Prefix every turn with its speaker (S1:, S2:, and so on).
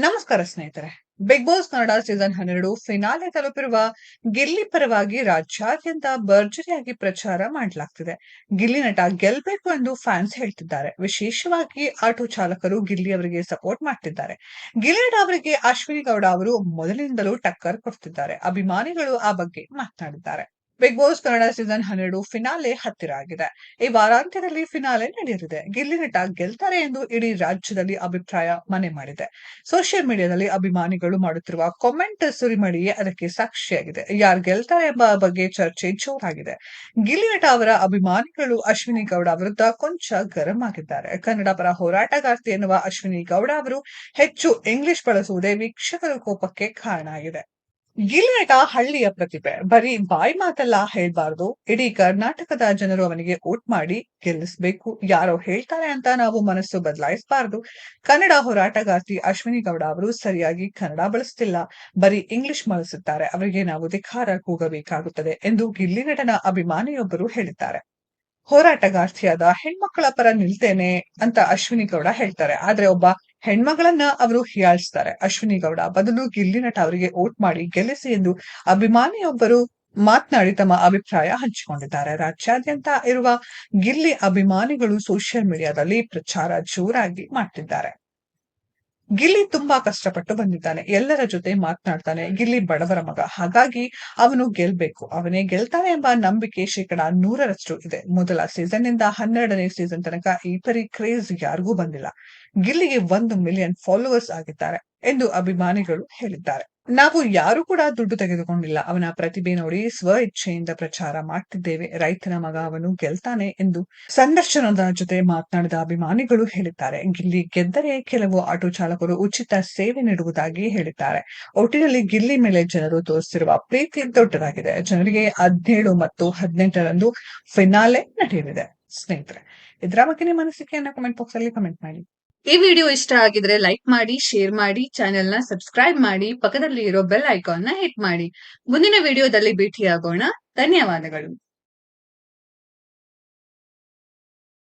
S1: ನಮಸ್ಕಾರ ಸ್ನೇಹಿತರೆ. Bigg Boss Kannada season 12 finale ತಲುಪಿರುವ ಗಿಲ್ಲಿ ಪರವಾಗಿ ರಾಜ್ಯಾದ್ಯಂತ ಭರ್ಜರಿಯಾಗಿ ಪ್ರಚಾರ ಮಾಡಲಾಗ್ತಿದೆ. ಗಿಲ್ಲಿ ನಟ ಗೆಲ್ಬೇಕು ಎಂದು ಫ್ಯಾನ್ಸ್ ಹೇಳ್ತಿದ್ದಾರೆ. ವಿಶೇಷವಾಗಿ ಆಟೋ ಚಾಲಕರು ಗಿಲ್ಲಿ ಅವರಿಗೆ ಸಪೋರ್ಟ್ ಮಾಡ್ತಿದ್ದಾರೆ. ಗಿಲ್ಲಿ ನಟ ಅವರಿಗೆ ಅಶ್ವಿನಿ ಗೌಡ ಅವರು ಮೊದಲಿನಿಂದಲೂ ಟಕ್ಕರ್ ಕೊಡ್ತಿದ್ದಾರೆ. ಅಭಿಮಾನಿಗಳು ಆ ಬಗ್ಗೆ ಮಾತನಾಡಿದ್ದಾರೆ. Bigg Boss Kannada season 12 finale ಹತ್ತಿರ ಆಗಿದೆ. ಈ ವಾರಾಂತ್ಯದಲ್ಲಿ ಫಿನಾಲೆ ನಡೆಯಲಿದೆ. ಗಿಲ್ಲಿ ನಟ ಗೆಲ್ತಾರೆ ಎಂದು ಇಡೀ ರಾಜ್ಯದಲ್ಲಿ ಅಭಿಪ್ರಾಯ ಮನೆ ಮಾಡಿದೆ. ಸೋಷಿಯಲ್ ಮೀಡಿಯಾದಲ್ಲಿ ಅಭಿಮಾನಿಗಳು ಮಾಡುತ್ತಿರುವ ಕಾಮೆಂಟ್ ಸುರಿಮಳೆಯೇ ಅದಕ್ಕೆ ಸಾಕ್ಷಿಯಾಗಿದೆ. ಯಾರು ಗೆಲ್ತಾರೆ ಎಂಬ ಬಗ್ಗೆ ಚರ್ಚೆ ಜೋರಾಗಿದೆ. ಗಿಲ್ಲಿ ನಟ ಅವರ ಅಭಿಮಾನಿಗಳು ಅಶ್ವಿನಿ ಗೌಡ ವಿರುದ್ಧ ಕೊಂಚ ಗರಂ ಆಗಿದ್ದಾರೆ. ಕನ್ನಡ ಪರ ಹೋರಾಟಗಾರ್ತಿ ಎನ್ನುವ ಅಶ್ವಿನಿ ಗೌಡ ಅವರು ಹೆಚ್ಚು ಇಂಗ್ಲಿಷ್ ಬಳಸುವುದೇ ವೀಕ್ಷಕರ ಕೋಪಕ್ಕೆ ಕಾರಣ ಆಗಿದೆ. ಗಿಲ್ಲಿ ನಟ ಹಳ್ಳಿಯ ಪ್ರತಿಭೆ. ಬರೀ ಬಾಯಿ ಮಾತೆಲ್ಲ ಹೇಳ್ಬಾರ್ದು. ಇಡೀ ಕರ್ನಾಟಕದ ಜನರು ಅವನಿಗೆ ವೋಟ್ ಮಾಡಿ ಗೆಲ್ಲಿಸ್ಬೇಕು. ಯಾರೋ ಹೇಳ್ತಾರೆ ಅಂತ ನಾವು ಮನಸ್ಸು ಬದಲಾಯಿಸಬಾರದು. ಕನ್ನಡ ಹೋರಾಟಗಾರ್ತಿ ಅಶ್ವಿನಿ ಗೌಡ ಅವರು ಸರಿಯಾಗಿ ಕನ್ನಡ ಬಳಸುತ್ತಿಲ್ಲ. ಬರೀ ಇಂಗ್ಲಿಷ್ ಬಳಸುತ್ತಾರೆ. ಅವರಿಗೆ ನಾವು ಧಿಕ್ಕಾರ ಕೂಗಬೇಕಾಗುತ್ತದೆ ಎಂದು ಗಿಲ್ಲಿ ನಟನ ಅಭಿಮಾನಿಯೊಬ್ಬರು ಹೇಳಿದ್ದಾರೆ. ಹೋರಾಟಗಾರ್ತಿಯಾದ ಹೆಣ್ಮಕ್ಕಳ ಪರ ನಿಲ್ತೇನೆ ಅಂತ ಅಶ್ವಿನಿ ಗೌಡ ಹೇಳ್ತಾರೆ. ಆದ್ರೆ ಒಬ್ಬ ಹೆಣ್ಮಗಳನ್ನ ಅವರು ಹೀಯಾಳಿಸ್ತಾರೆ. ಅಶ್ವಿನಿ ಗೌಡ ಬದಲು ಗಿಲ್ಲಿ ನಟ ಅವರಿಗೆ ವೋಟ್ ಮಾಡಿ ಗೆಲ್ಲಿಸಿ ಎಂದು ಅಭಿಮಾನಿಯೊಬ್ಬರು ಮಾತನಾಡಿ ತಮ್ಮ ಅಭಿಪ್ರಾಯ ಹಂಚಿಕೊಂಡಿದ್ದಾರೆ. ರಾಜ್ಯಾದ್ಯಂತ ಇರುವ ಗಿಲ್ಲಿ ಅಭಿಮಾನಿಗಳು ಸೋಷಿಯಲ್ ಮೀಡಿಯಾದಲ್ಲಿ ಪ್ರಚಾರ ಜೋರಾಗಿ ಮಾಡ್ತಿದ್ದಾರೆ. ಗಿಲ್ಲಿ ತುಂಬಾ ಕಷ್ಟಪಟ್ಟು ಬಂದಿದ್ದಾನೆ. ಎಲ್ಲರ ಜೊತೆ ಮಾತನಾಡ್ತಾನೆ. ಗಿಲ್ಲಿ ಬಡವರ ಮಗ. ಹಾಗಾಗಿ ಅವನು ಗೆಲ್ಬೇಕು. ಅವನೇ ಗೆಲ್ತಾನೆ ಎಂಬ ನಂಬಿಕೆ 100% ಇದೆ. ಮೊದಲ ಸೀಸನ್ ನಿಂದ 12ನೇ ಸೀಸನ್ ತನಕ ಈ ಪರಿ ಕ್ರೇಜ್ ಯಾರಿಗೂ ಬಂದಿಲ್ಲ. ಗಿಲ್ಲಿಗೆ 1 ಮಿಲಿಯನ್ ಫಾಲೋವರ್ಸ್ ಆಗಿದ್ದಾರೆ ಎಂದು ಅಭಿಮಾನಿಗಳು ಹೇಳಿದ್ದಾರೆ. ನಾವು ಯಾರು ಕೂಡ ದುಡ್ಡು ತೆಗೆದುಕೊಂಡಿಲ್ಲ. ಅವನ ಪ್ರತಿಭೆ ನೋಡಿ ಸ್ವ ಇಚ್ಛೆಯಿಂದ ಪ್ರಚಾರ ಮಾಡ್ತಿದ್ದೇವೆ. ರೈತನ ಮಗ ಅವನು ಗೆಲ್ತಾನೆ ಎಂದು ಸಂದರ್ಶನದ ಜೊತೆ ಮಾತನಾಡಿದ ಅಭಿಮಾನಿಗಳು ಹೇಳಿದ್ದಾರೆ. ಗಿಲ್ಲಿ ಗೆದ್ದರೆ ಕೆಲವು ಆಟೋ ಚಾಲಕರು ಉಚಿತ ಸೇವೆ ನೀಡುವುದಾಗಿ ಹೇಳಿದ್ದಾರೆ. ಒಟ್ಟಿನಲ್ಲಿ ಗಿಲ್ಲಿ ಮೇಲೆ ಜನರು ತೋರಿಸಿರುವ ಪ್ರೀತಿ ದೊಡ್ಡದಾಗಿದೆ. ಜನರಿಗೆ 17 ಮತ್ತು 18ರಂದು ಫಿನಾಲೆ ನಡೆಯಲಿದೆ. ಸ್ನೇಹಿತರೆ, ಇದರ ಬಗ್ಗೆ ನಿಮ್ಮ ಅನಿಸಿಕೆಯನ್ನ ಕಮೆಂಟ್ ಬಾಕ್ಸ್ ಅಲ್ಲಿ ಕಮೆಂಟ್ ಮಾಡಿ.
S2: ಈ ವಿಡಿಯೋ ಇಷ್ಟ ಆಗಿದ್ರೆ ಲೈಕ್ ಮಾಡಿ, ಶೇರ್ ಮಾಡಿ, ಚಾನೆಲ್ ನ ಸಬ್ಸ್ಕ್ರೈಬ್ ಮಾಡಿ, ಪಕ್ಕದಲ್ಲಿ ಇರೋ ಬೆಲ್ ಐಕಾನ್ ನ ಹಿಟ್ ಮಾಡಿ. ಮುಂದಿನ ವಿಡಿಯೋದಲ್ಲಿ ಭೇಟಿಯಾಗೋಣ. ಧನ್ಯವಾದಗಳು.